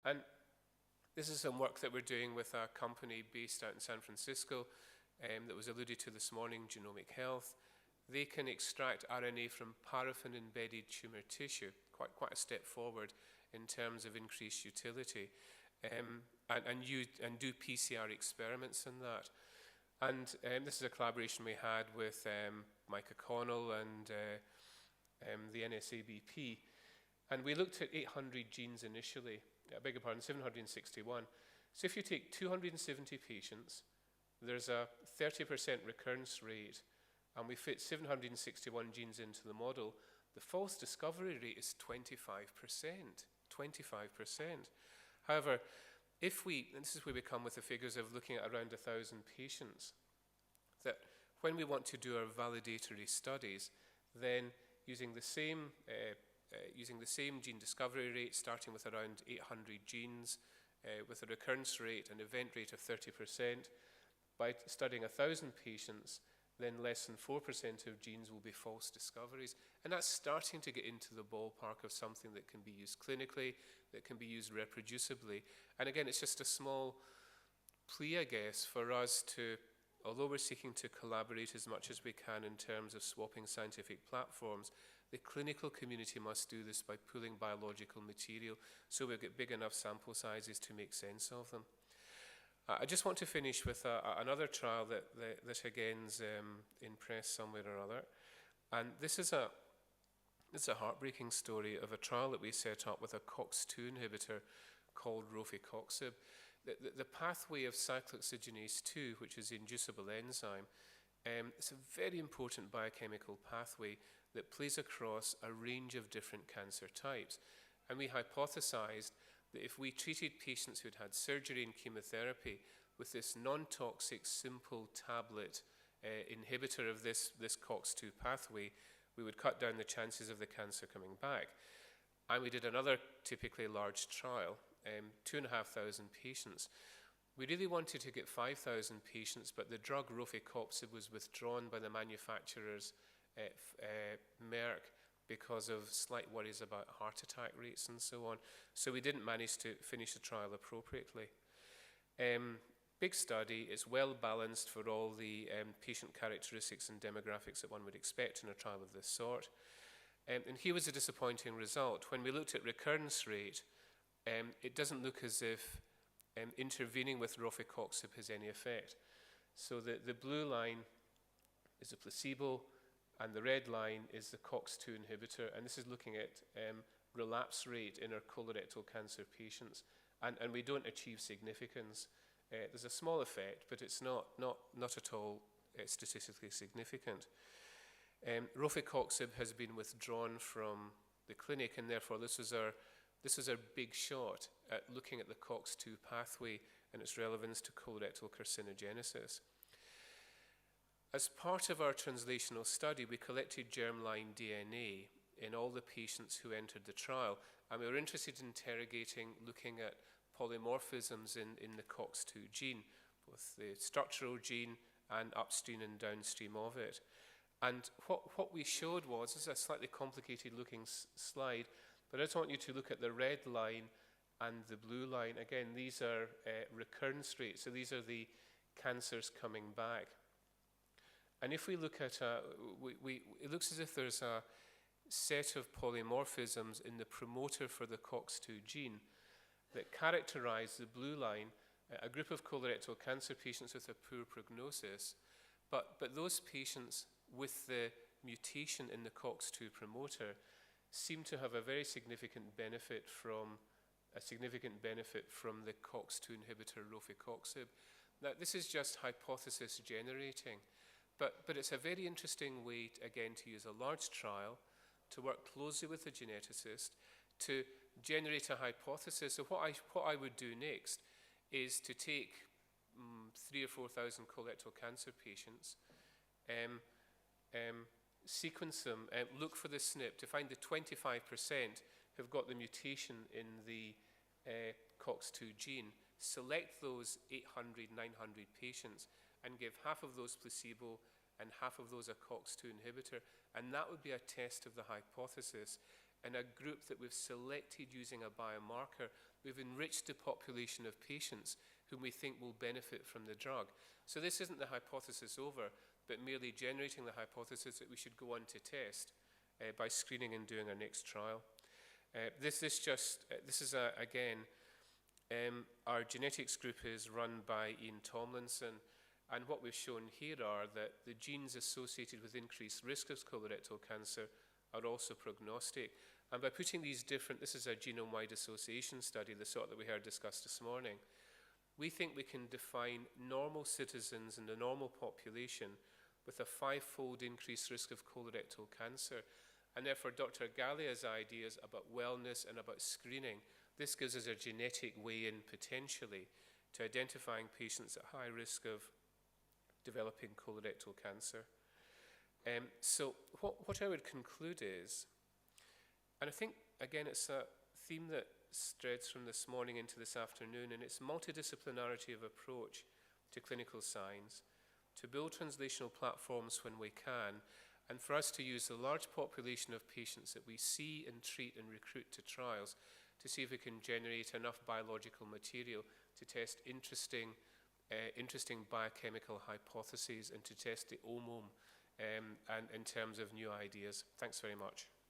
And this is some work that we're doing with a company based out in San Francisco that was alluded to this morning, Genomic Health. They can extract RNA from paraffin-embedded tumor tissue, quite a step forward in terms of increased utility, and do PCR experiments in that. And this is a collaboration we had with Mike O'Connell and the NSABP. And we looked at 800 genes initially, I beg your pardon, 761. So if you take 270 patients, there's a 30% recurrence rate, and we fit 761 genes into the model. The false discovery rate is 25%. 25%. However, if we, and this is where we come with the figures of looking at around 1,000 patients, that when we want to do our validatory studies, then using the same gene discovery rate, starting with around 800 genes, with a recurrence rate and event rate of 30%, by studying 1,000 patients, then less than 4% of genes will be false discoveries. And that's starting to get into the ballpark of something that can be used clinically, that can be used reproducibly. And again, it's just a small plea, I guess, for us to, although we're seeking to collaborate as much as we can in terms of swapping scientific platforms, the clinical community must do this by pooling biological material so we've got big enough sample sizes to make sense of them. I just want to finish with another trial that again's in press somewhere or other. And this is a heartbreaking story of a trial that we set up with a COX-2 inhibitor called rofecoxib. The pathway of cyclic oxygenase 2, which is the inducible enzyme, it's a very important biochemical pathway that plays across a range of different cancer types. And we hypothesized that if we treated patients who'd had surgery and chemotherapy with this non-toxic, simple tablet inhibitor of this COX-2 pathway, we would cut down the chances of the cancer coming back. And we did another typically large trial, 2,500 patients. We really wanted to get 5,000 patients, but the drug rofecoxib was withdrawn by the manufacturers, Merck, because of slight worries about heart attack rates and so on. So we didn't manage to finish the trial appropriately. Big study, it's well balanced for all the patient characteristics and demographics that one would expect in a trial of this sort. And here was a disappointing result. When we looked at recurrence rate, it doesn't look as if intervening with rofecoxib has any effect. So the blue line is a placebo, and the red line is the COX-2 inhibitor, and this is looking at relapse rate in our colorectal cancer patients, and we don't achieve significance. There's a small effect, but it's not at all statistically significant. Rofecoxib has been withdrawn from the clinic, and therefore this is our big shot at looking at the COX-2 pathway and its relevance to colorectal carcinogenesis. As part of our translational study, we collected germline DNA in all the patients who entered the trial, and we were interested in interrogating, looking at polymorphisms in the COX-2 gene, both the structural gene and upstream and downstream of it. And what we showed was, this is a slightly complicated looking slide, but I just want you to look at the red line and the blue line. Again, these are recurrence rates, so these are the cancers coming back. And if we look at, it looks as if there's a set of polymorphisms in the promoter for the COX-2 gene that characterize the blue line, a group of colorectal cancer patients with a poor prognosis, but those patients with the mutation in the COX-2 promoter seem to have a very significant benefit from the COX-2 inhibitor rofecoxib. Now, this is just hypothesis generating. But it's a very interesting way, again, to use a large trial, to work closely with a geneticist, to generate a hypothesis. So what I would do next is to take 3,000 or 4,000 colorectal cancer patients, sequence them, look for the SNP to find the 25% who've got the mutation in the COX-2 gene, select those 800, 900 patients, and give half of those placebo and half of those a COX-2 inhibitor, and that would be a test of the hypothesis. in a group that we've selected using a biomarker, we've enriched the population of patients whom we think will benefit from the drug. So this isn't the hypothesis over, but merely generating the hypothesis that we should go on to test by screening and doing our next trial. Our genetics group is run by Ian Tomlinson, and what we've shown here are that the genes associated with increased risk of colorectal cancer are also prognostic. And by putting these different, this is a genome-wide association study, the sort that we heard discussed this morning, we think we can define normal citizens in the normal population with a 5-fold increased risk of colorectal cancer. And therefore, Dr. Gallia's ideas about wellness and about screening, this gives us a genetic way in potentially to identifying patients at high risk of developing colorectal cancer. So what I would conclude is, and I think, again, it's a theme that spreads from this morning into this afternoon, and it's multidisciplinarity of approach to clinical science, to build translational platforms when we can, and for us to use the large population of patients that we see and treat and recruit to trials to see if we can generate enough biological material to test interesting biochemical hypotheses and to test the omome and in terms of new ideas. Thanks very much.